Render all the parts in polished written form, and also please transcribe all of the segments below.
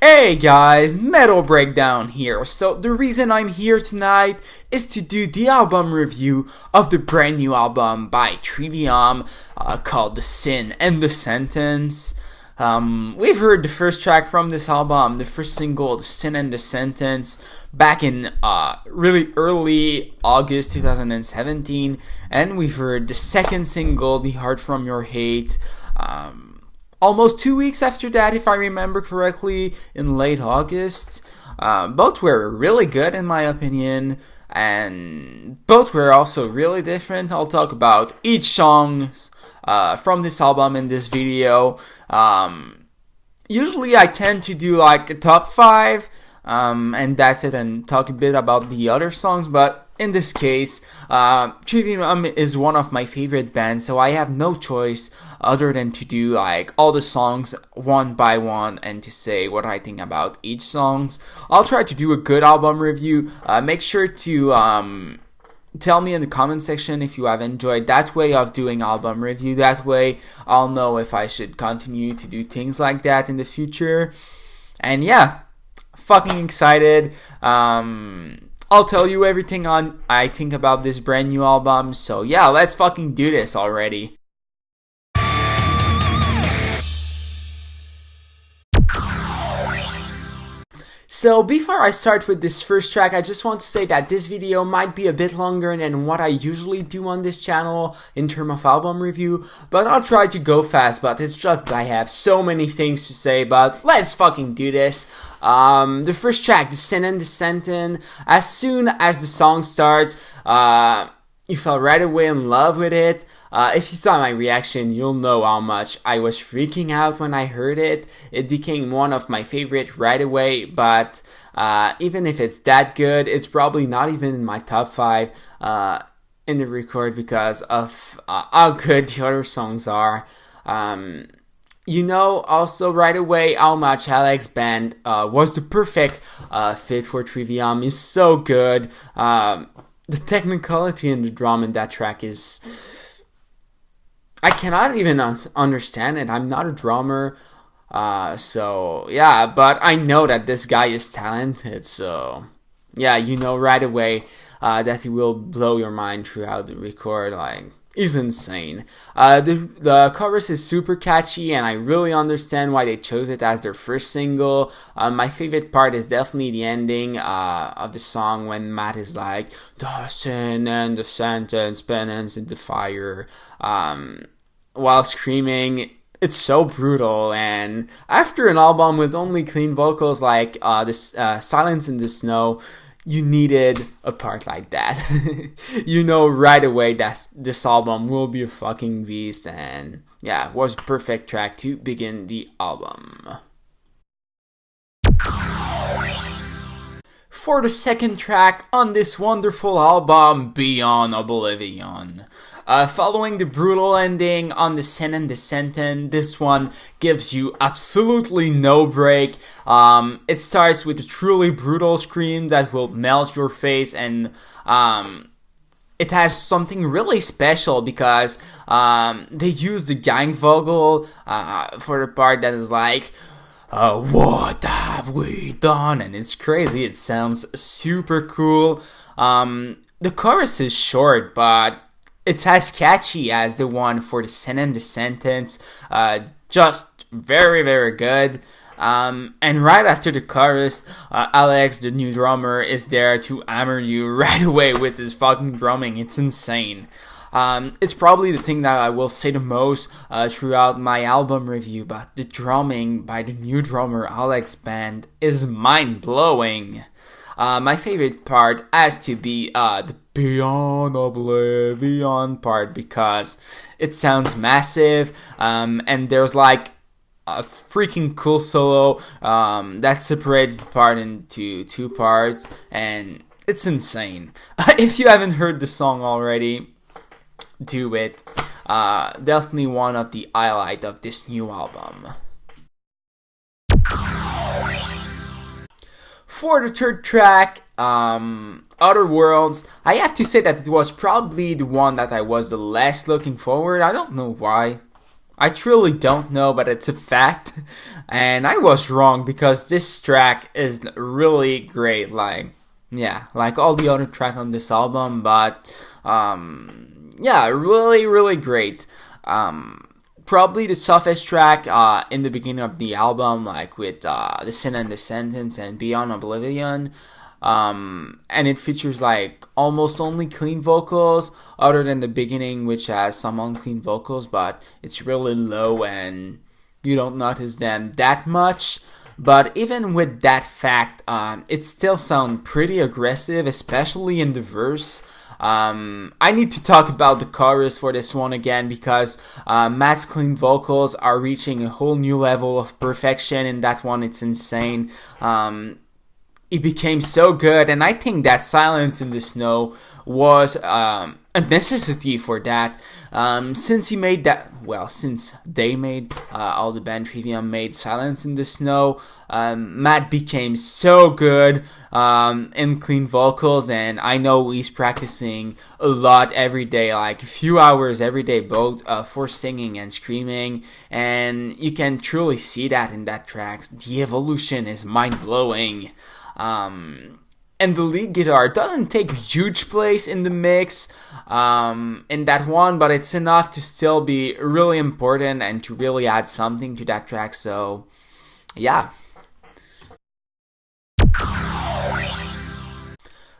Hey guys, Metal Breakdown here. So the reason I'm here tonight is to do the album review of the brand new album by Trivium called The Sin and the Sentence. We've heard the first track from this album, the first single, The Sin and the Sentence, back in really early August 2017, and we've heard the second single, The Heart from Your Hate, almost 2 weeks after that, if I remember correctly, in late August. Both were really good in my opinion, and both were also really different. I'll talk about each song from this album in this video. Usually I tend to do like a top 5, and that's it, and talk a bit about the other songs, but in this case, Trivium is one of my favorite bands, so I have no choice other than to do like all the songs one by one and to say what I think about each songs. I'll try to do a good album review. Make sure to tell me in the comment section if you have enjoyed that way of doing album review. That way I'll know if I should continue to do things like that in the future. And yeah, fucking excited. I'll tell you everything I think about this brand new album. So yeah, let's fucking do this already. So before I start with this first track, I just want to say that this video might be a bit longer than what I usually do on this channel in terms of album review, but I'll try to go fast, but it's just that I have so many things to say, but let's fucking do this. The first track, The Sin and the Sentence, as soon as the song starts, you fell right away in love with it. If you saw my reaction, you'll know how much I was freaking out when I heard it. It became one of my favorite right away, but even if it's that good, it's probably not even in my top 5 in the record because of how good the other songs are. You know also right away how much Alex Band was the perfect fit for Trivium. He's so good. The technicality in the drum in that track is... I cannot even understand it. I'm not a drummer. So, yeah, but I know that this guy is talented. So, yeah, you know right away that he will blow your mind throughout the record. Like, he's insane. The chorus is super catchy, and I really understand why they chose it as their first single. My favorite part is definitely the ending of the song when Matt is like, the sin and the sentence, penance in the fire, while screaming. It's so brutal, and after an album with only clean vocals like this Silence in the Snow, you needed a part like that. You know right away that this album will be a fucking beast, and yeah, it was a perfect track to begin the album. For the second track on this wonderful album, Beyond Oblivion. Following the brutal ending on The Sin and the Sentence, this one gives you absolutely no break. It starts with a truly brutal scream that will melt your face, and it has something really special because they use the gang vocal for the part that is like, what have we done? And it's crazy. It sounds super cool. The chorus is short, but it's as catchy as the one for The Sin and the Sentence. Just very, very good. And right after the chorus, Alex, the new drummer, is there to hammer you right away with his fucking drumming. It's insane. It's probably the thing that I will say the most throughout my album review, but the drumming by the new drummer Alex Band is mind-blowing. My favorite part has to be the Beyond Oblivion part because it sounds massive, and there's like a freaking cool solo that separates the part into 2 parts, and it's insane. If you haven't heard the song already, do it. Definitely one of the highlights of this new album. For the third track, Other Worlds, I have to say that it was probably the one that I was the less looking forward. I don't know why. I truly don't know, but it's a fact. And I was wrong because this track is really great. Like, yeah, like all the other track on this album, but yeah, really, really great. Probably the softest track in the beginning of the album, like with The Sin and the Sentence and Beyond Oblivion. And it features like almost only clean vocals, other than the beginning, which has some unclean vocals, but it's really low and you don't notice them that much. But even with that fact, it still sounds pretty aggressive, especially in the verse. I need to talk about the chorus for this one again because Matt's clean vocals are reaching a whole new level of perfection in that one. It's insane. It became so good, and I think that Silence in the Snow was a necessity for that. Since he made that, well, since they made, all the band Trivium made Silence in the Snow, Matt became so good in clean vocals, and I know he's practicing a lot every day, like a few hours every day, both for singing and screaming, and you can truly see that in that track. The evolution is mind-blowing. And the lead guitar doesn't take a huge place in the mix in that one, but it's enough to still be really important and to really add something to that track, so yeah.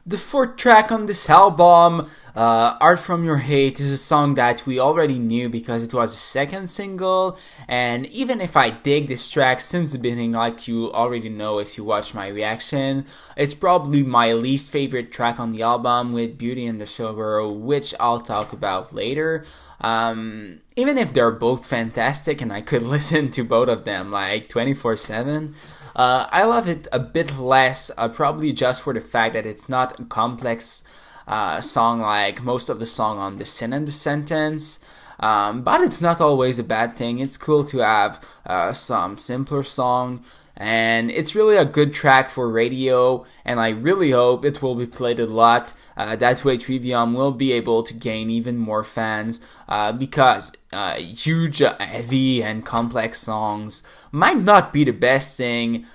The fourth track on this album, Art From Your Hate, is a song that we already knew because it was a second single, and even if I dig this track since the beginning, like you already know if you watch my reaction, it's probably my least favorite track on the album, with Beauty and the Sober, which I'll talk about later. Even if they're both fantastic and I could listen to both of them like 24/7, I love it a bit less, probably just for the fact that it's not a complex song like most of the song on The Sin and the Sentence. But it's not always a bad thing. It's cool to have some simpler song, and it's really a good track for radio, and I really hope it will be played a lot. That way Trivium will be able to gain even more fans, because huge, heavy, and complex songs might not be the best thing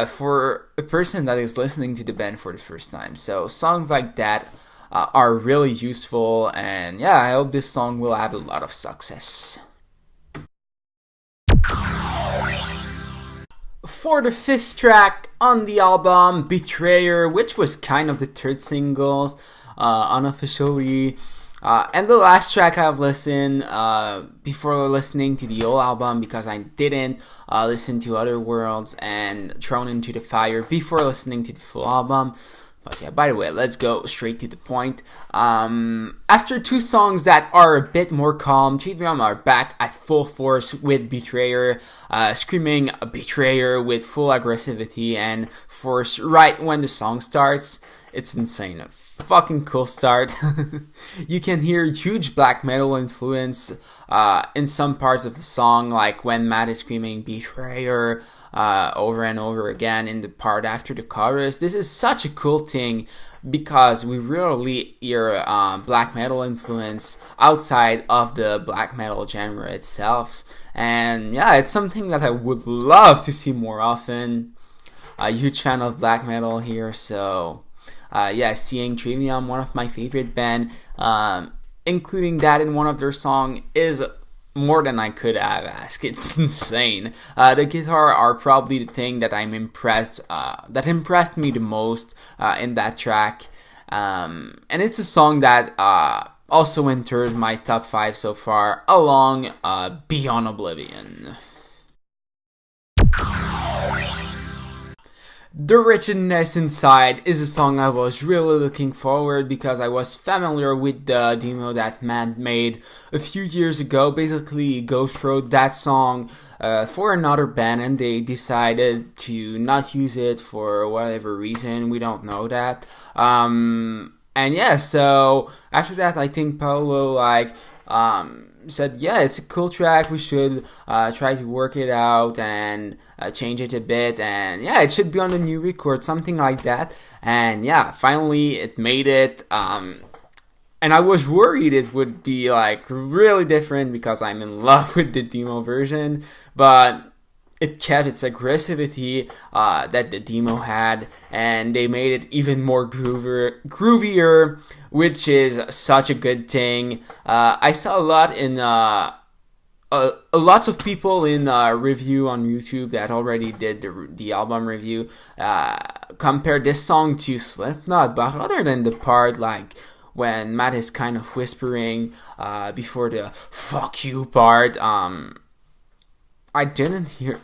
for a person that is listening to the band for the first time. So songs like that are really useful, and yeah, I hope this song will have a lot of success. For the fifth track on the album, Betrayer, which was kind of the third single, unofficially, and the last track I've listened before listening to the whole album, because I didn't listen to Other Worlds and Thrown Into the Fire before listening to the full album. But yeah, by the way, let's go straight to the point. After two songs that are a bit more calm, Trivium are back at full force with Betrayer, screaming Betrayer with full aggressivity and force right when the song starts. It's insane. A fucking cool start. You can hear huge black metal influence in some parts of the song, like when Matt is screaming Betrayer over and over again in the part after the chorus. This is such a cool thing because we rarely hear black metal influence outside of the black metal genre itself. And yeah, it's something that I would love to see more often. A huge fan of black metal here, so yeah, seeing Trivium, one of my favorite band, including that in one of their songs, is more than I could have asked. It's insane. The guitar are probably the thing that I'm impressed, that impressed me the most in that track. And it's a song that also enters my top 5 so far, along Beyond Oblivion. The Wretchedness Inside is a song I was really looking forward because I was familiar with the demo that Matt made a few years ago. Basically, he ghost wrote that song for another band and they decided to not use it for whatever reason. We don't know that. And yeah, so after that, I think Paolo said, yeah, it's a cool track, we should try to work it out and change it a bit, and yeah, it should be on the new record, something like that. And yeah, finally it made it. and I was worried it would be like really different because I'm in love with the demo version, but it kept its aggressivity that the demo had, and they made it even more groovier, which is such a good thing. I saw a lot in lots of people in review on YouTube that already did the album review compare this song to Slipknot, but other than the part like when Matt is kind of whispering before the "fuck you" part, I didn't hear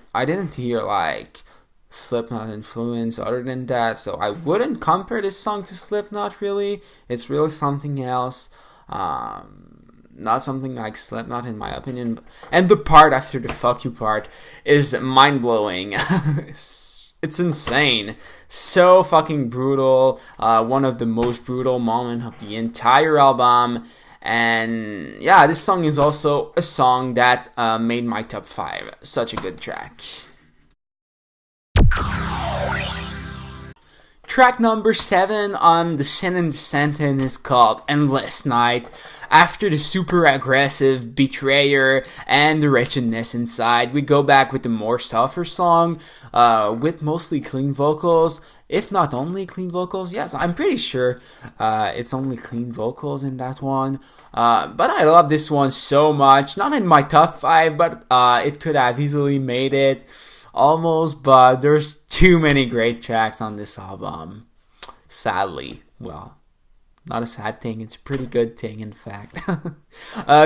like Slipknot influence other than that, so I wouldn't compare this song to Slipknot really. It's really something else. Not something like Slipknot in my opinion. And the part after the "fuck you" part is mind-blowing. It's insane. So fucking brutal. One of the most brutal moments of the entire album. And yeah, this song is also a song that made my top 5. Such a good track. Track number 7 on the Sin and the Sentence is called Endless Night. After the super aggressive Betrayer and the Wretchedness Inside, we go back with the more softer song with mostly clean vocals, if not only clean vocals. Yes, I'm pretty sure it's only clean vocals in that one. But I love this one so much. Not in my top 5, but it could have easily made it. Almost, but there's too many great tracks on this album. Sadly. Well, not a sad thing, it's a pretty good thing, in fact.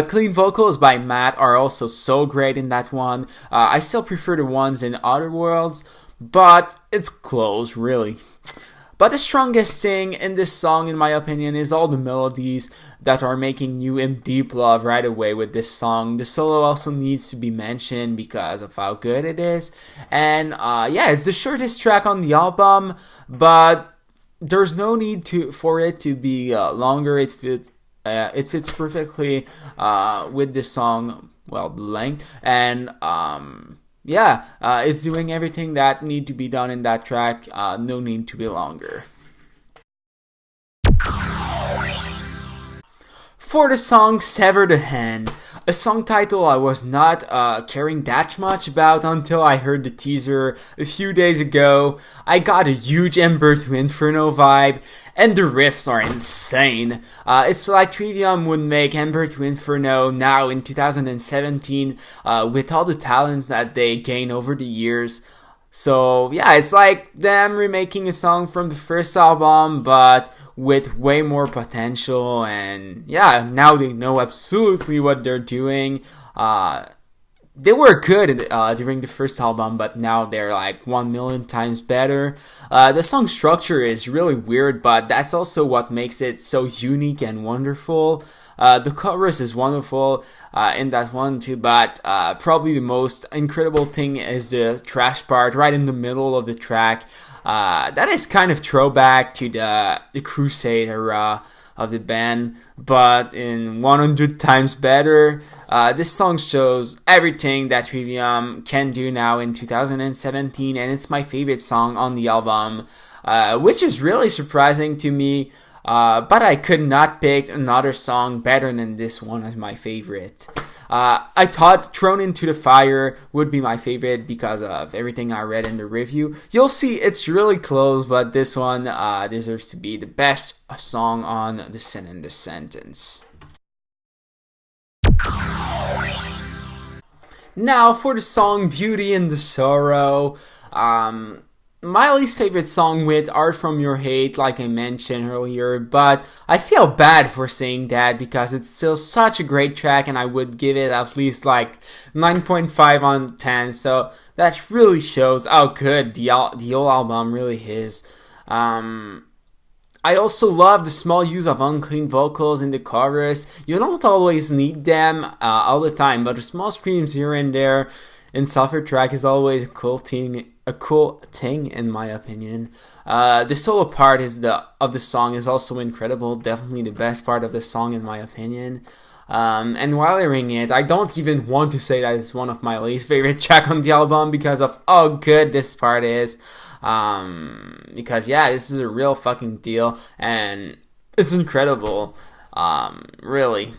Clean vocals by Matt are also so great in that one. I still prefer the ones in Other Worlds, but it's close, really. But the strongest thing in this song, in my opinion, is all the melodies that are making you in deep love right away with this song. The solo also needs to be mentioned because of how good it is. And yeah, it's the shortest track on the album, but there's no need for it to be longer. It fits perfectly with this song, well, the length. And yeah, it's doing everything that need to be done in that track. No need to be longer. For the song Sever the Hand, a song title I was not caring that much about until I heard the teaser a few days ago. I got a huge Ember to Inferno vibe, and the riffs are insane. It's like Trivium would make Ember to Inferno now in 2017 with all the talents that they gain over the years. So yeah, it's like them remaking a song from the first album, but with way more potential. And yeah, now they know absolutely what they're doing. They were good during the first album, but now they're like 1,000,000 times better. The song structure is really weird, but that's also what makes it so unique and wonderful. The chorus is wonderful in that one too, but probably the most incredible thing is the trash part right in the middle of the track. That is kind of throwback to the Crusade era of the band, but in 100 times better. This song shows everything that Trivium can do now in 2017, and it's my favorite song on the album, which is really surprising to me. But I could not pick another song better than this one as my favorite. I thought Thrown into the Fire would be my favorite because of everything I read in the review. You'll see it's really close, but this one deserves to be the best song on the Sin and the Sentence. Now for the song Beauty in the Sorrow. My least favorite song with Art From Your Hate, like I mentioned earlier, but I feel bad for saying that because it's still such a great track and I would give it at least like 9.5 on 10, so that really shows how good the whole album really is. I also love the small use of unclean vocals in the chorus. You don't always need them all the time, but the small screams here and there in softer track is always a cool thing in my opinion. The solo part of the song is also incredible, definitely the best part of the song in my opinion. And while hearing it, I don't even want to say that it's one of my least favorite track on the album because of how good this part is. Because yeah, this is a real fucking deal and it's incredible. Really.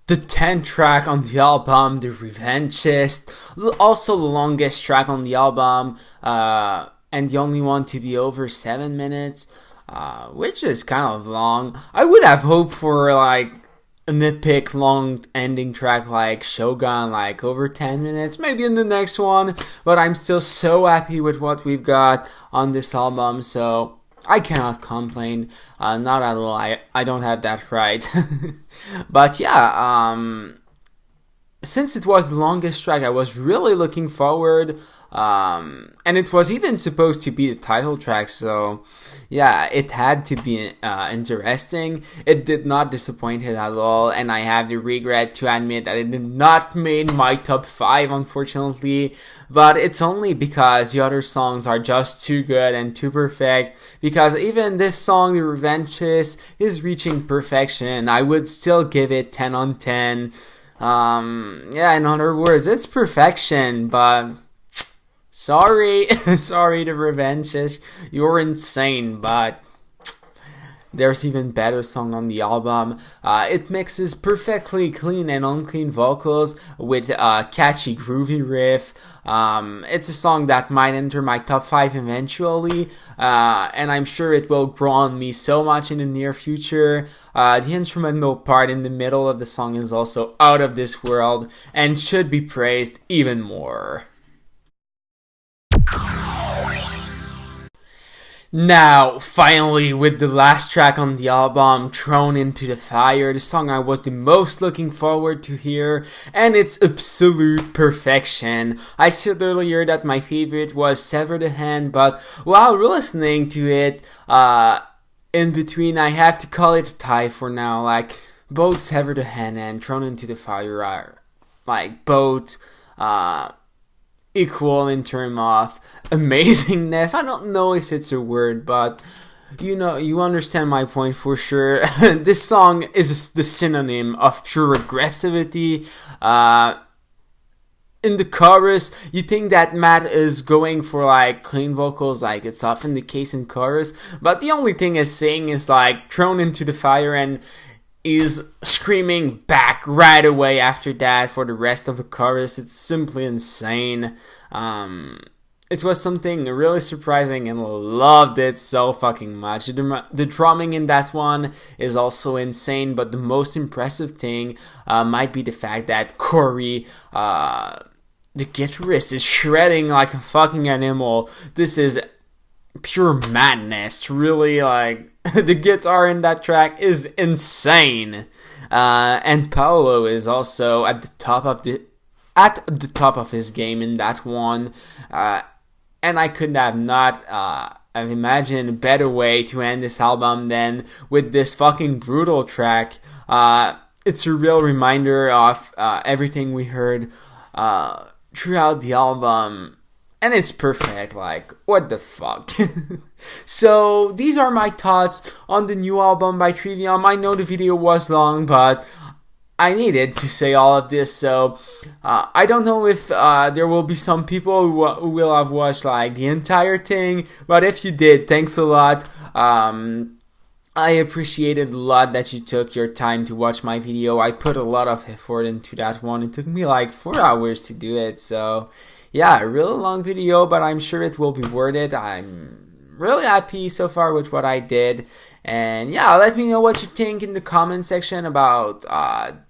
The 10th track on the album, The Revanchist, also the longest track on the album, and the only one to be over 7 minutes, which is kind of long. I would have hoped for like an epic long ending track like Shogun, like over 10 minutes, maybe in the next one, but I'm still so happy with what we've got on this album, so I cannot complain, not at all. I don't have that right. But yeah, since it was the longest track, I was really looking forward, and it was even supposed to be the title track, so yeah, it had to be interesting. It did not disappoint it at all, and I have the regret to admit that it did not make my top 5, unfortunately, but it's only because the other songs are just too good and too perfect, because even this song, The Revanchist, is reaching perfection. I would still give it 10 on 10. Yeah, in other words, it's perfection, but sorry, sorry, The Revanchist, you're insane, but there's even better song on the album. It mixes perfectly clean and unclean vocals with a catchy groovy riff. It's a song that might enter my top 5 eventually, and I'm sure it will grow on me so much in the near future. The instrumental part in the middle of the song is also out of this world and should be praised even more. Now, finally, with the last track on the album, Thrown into the Fire, the song I was the most looking forward to hear, and it's absolute perfection. I said earlier that my favorite was Sever the Hand, but while listening to it, in between, I have to call it a tie for now. Like, both Sever the Hand and Thrown into the Fire are, like, both, equal in terms of amazingness. I don't know if it's a word, but you know, you understand my point for sure. This song is the synonym of pure aggressivity. In the chorus, you think that Matt is going for like clean vocals, like it's often the case in chorus, but the only thing he's saying is like thrown into the fire, and is screaming back right away after that for the rest of the chorus. It's simply insane. It was something really surprising and loved it so fucking much. The drumming in that one is also insane, but the most impressive thing might be the fact that Corey, the guitarist, is shredding like a fucking animal. This is pure madness, really. Like, the guitar in that track is insane, and Paolo is also at the top of his game in that one, and I could have not have imagined a better way to end this album than with this fucking brutal track. It's a real reminder of everything we heard throughout the album. And it's perfect, like, what the fuck. So, these are my thoughts on the new album by Trivium. I know the video was long, but I needed to say all of this, so I don't know if there will be some people who will have watched, like, the entire thing, but if you did, thanks a lot. I appreciated a lot that you took your time to watch my video. I put a lot of effort into that one. It took me like 4 hours to do it, so yeah, a really long video, but I'm sure it will be worth it. I'm really happy so far with what I did, and yeah, let me know what you think in the comment section about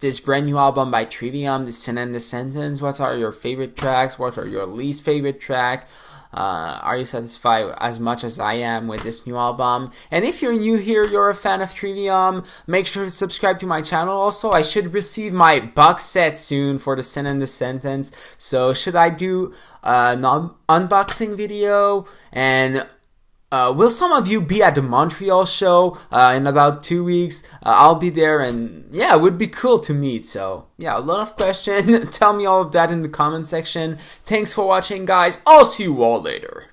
this brand new album by Trivium, The Sin and the Sentence. What are your favorite tracks? What are your least favorite track? Are you satisfied as much as I am with this new album? And if you're new here, you're a fan of Trivium, make sure to subscribe to my channel. Also, I should receive my box set soon for The Sin and the Sentence, so should I do an unboxing video? And will some of you be at the Montreal show in about 2 weeks? I'll be there, and yeah, it would be cool to meet. So yeah, a lot of questions. Tell me all of that in the comment section. Thanks for watching, guys. I'll see you all later.